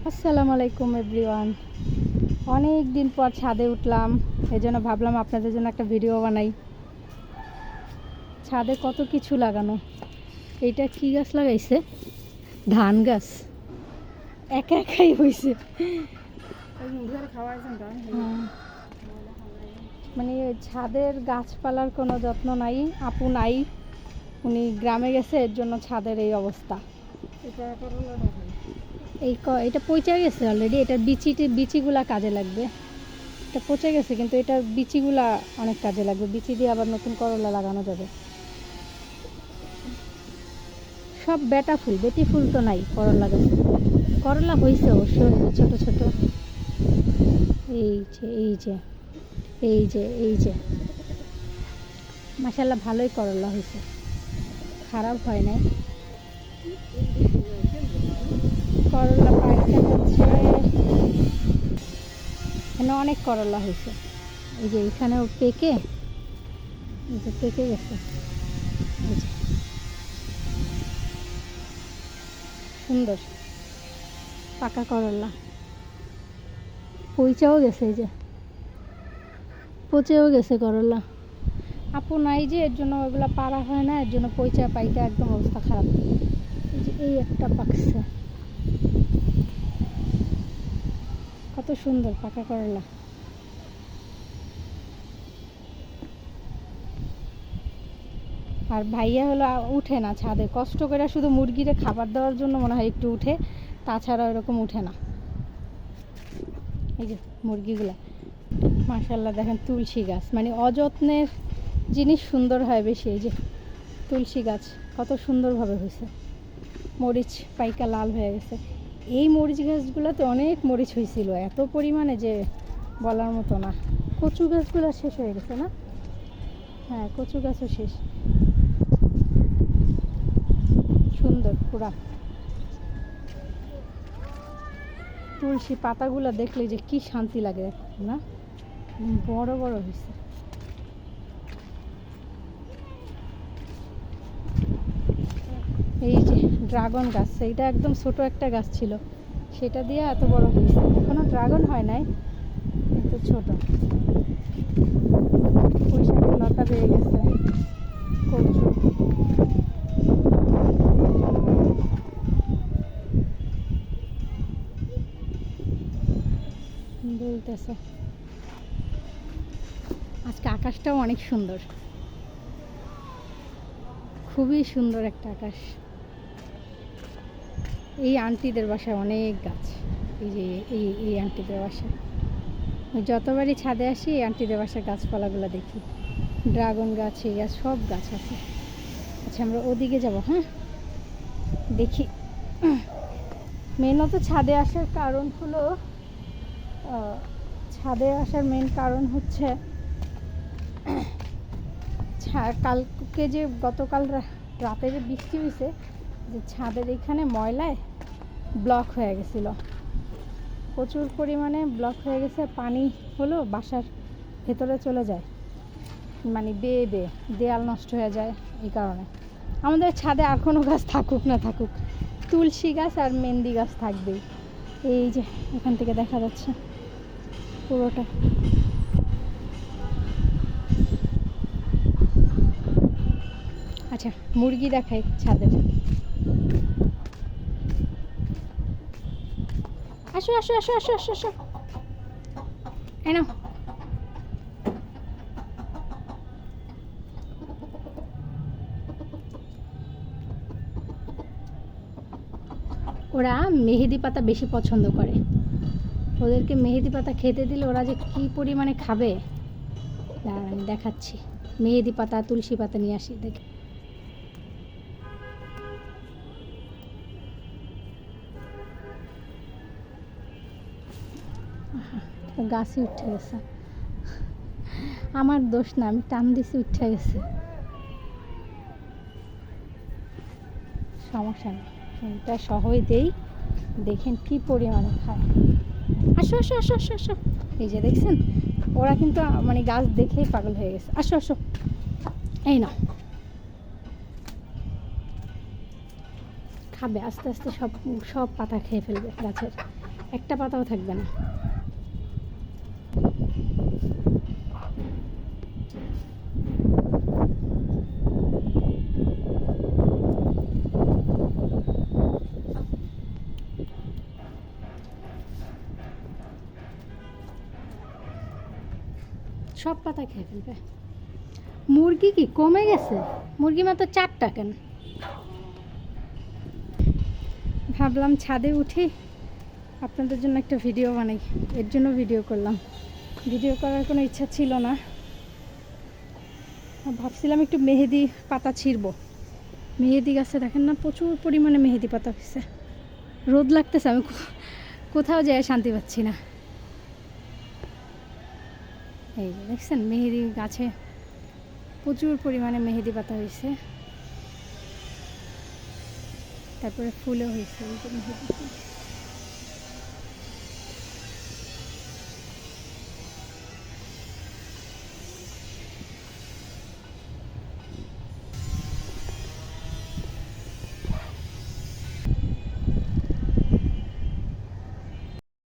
আসসালামু আলাইকুম এভরিওয়ান। অনেক দিন পর ছাদে উঠলাম, এজন্য ভাবলাম আপনাদের জন্য একটা ভিডিও বানাই। ছাদে কত কিছু লাগানো। এইটা কি গাছ লাগাইছে? ধান গাছ। একা একাই হয়েছে। মানে ছাদের গাছপালার কোনো যত্ন নাই, আপু নাই, উনি গ্রামে গেছে, এর জন্য ছাদের এই অবস্থা। এটা পচে গেছে অলরেডি। এটার বিচিগুলা কাজে লাগবে। এটা পচে গেছে কিন্তু এটার বিচিগুলা অনেক কাজে লাগবে। বিচি দিয়ে আবার নতুন করলা লাগানো যাবে। সব বেটি ফুল তো নাই করলা গাছে। করলা হয়েছে অবশ্য, ছোট ছোট। এই যে এই যে এই যে এই যে মাশাআল্লাহ ভালোই করলা হয়েছে, খারাপ হয় নাই। করলা পাইকা হচ্ছে, এখানে অনেক করলা হয়েছে। এই যে এখানেও পেকে, এই যে পেকে গেছে। এই যে সুন্দর পাকা করলা। পচেও গেছে, এই যে পচেও গেছে করলা। আপু নাই যে, এর জন্য ওইগুলো পারা হয় না, এর জন্য পচা পাইকা একদম অবস্থা খারাপ। এই যে এই একটা পাকছে, কত সুন্দর পাকা করলা। আর ভাইয়া হলো উঠে না ছাদে, কষ্ট করে শুধু মুরগিরে খাবার দেওয়ার জন্য মনে হয় একটু উঠে, তাছাড়া ওরকম উঠে না। এই যে মুরগিগুলা মাশাআল্লাহ দেখেন, তুলসী গাছ, মানে অযত্নের জিনিস সুন্দর হয় বেশি। এই যে তুলসী গাছ কত সুন্দরভাবে হয়েছে। মরিচ পাইকা লাল হয়ে গেছে। এই মরিচ গাছগুলোতে অনেক মরিচ হয়েছিল, এত পরিমাণে যে বলার মতো না। কচু গাছগুলো শেষ হয়ে গেছে না? হ্যাঁ, কচু গাছও শেষ। সুন্দর পুরা। তুলসী পাতাগুলো দেখলে যে কি শান্তি লাগে না, বড় বড় হয়েছে। এই যে ড্রাগন গাছ, এইটা একদম ছোট একটা গাছ ছিল, সেটা দিয়ে এত বড় হয়েছে। এখনো ড্রাগন হয় নাই, কিন্তু ছোট। পুঁইশাকের লতা বেড়ে গেছে। কচু, বলতেছে আজকে আকাশটাও অনেক সুন্দর, খুবই সুন্দর একটা আকাশ। এই আন্টিদের বাসায় অনেক গাছ। এই যে এই আন্টিদের বাসায় যতবারই ছাদে আসি, এই আন্টিদের বাসায় গাছপালাগুলো দেখি। ড্রাগন গাছ, এই গাছ, সব গাছ আছে। আচ্ছা, আমরা ওদিকে যাব। হ্যাঁ, দেখি। মেনত ছাদে আসার কারণ হলো, ছাদে আসার মেন কারণ হচ্ছে কালকে যে গতকাল রাতে যে বৃষ্টি হয়েছে, যে ছাদের এখানে ময়লায় ব্লক হয়ে গেছিল, প্রচুর পরিমাণে ব্লক হয়ে গেছে। পানি হলো বাসার ভেতরে চলে যায়, মানে বেয়ে দেয়াল নষ্ট হয়ে যায়। এই কারণে আমাদের ছাদে আর কোনো গাছ থাকুক না থাকুক, তুলসী গাছ আর মেহেন্দি গাছ থাকবেই। এই যে এখান থেকে দেখা যাচ্ছে পুরোটা। আচ্ছা, মুরগি দেখাই ছাদের। আসো আসো আসো আসো আসো আসো, এই নাও। ওরা মেহেদি পাতা বেশি পছন্দ করে। ওদেরকে মেহেদি পাতা খেতে দিলে ওরা যে কি পরিমাণে খাবে, আমি দেখাচ্ছি। মেহেদি পাতা, তুলসী পাতা নিয়ে আসি, দেখে। গাছই উঠে গেছে, আমার দোষ না, আমি টান দিছি, উঠে গেছে। সমস্যা নেই, এটা সহই দেই। দেখেন কি পরিমাণে খায়। আসো আসো আসো আসো আসো, এই যে দেখছেন, ওরা কিন্তু মানে গাছ দেখেই পাগল হয়ে গেছে। আসো আসো, এই না, খাবে আস্তে আস্তে, সব সব পাতা খেয়ে ফেলবে গাছের। একটা পাতাও থাকবে না। সব পাতা খেয়ে ফেলবে। মুরগি কি কমে গেছে? মুরগি মাত্র 4টা কেন? ভাবলাম ছাদে উঠি, আপনাদের জন্য একটা ভিডিও বানাই, এর জন্য ভিডিও করলাম। ভিডিও করার কোনো ইচ্ছা ছিল না, ভাবছিলাম একটু মেহেদি পাতা ছিঁড়বো। মেহেদি গাছে দেখেন না প্রচুর পরিমাণে মেহেদি পাতা হয়েছে। রোদ লাগতেছে, আমি কোথাও যেয়ে শান্তি পাচ্ছি না। এই যে দেখছেন মেহেদি গাছে প্রচুর পরিমাণে মেহেদি পাতা হয়েছে, তারপরে ফুলও হয়েছে। এই যে মেহেদি ফুল।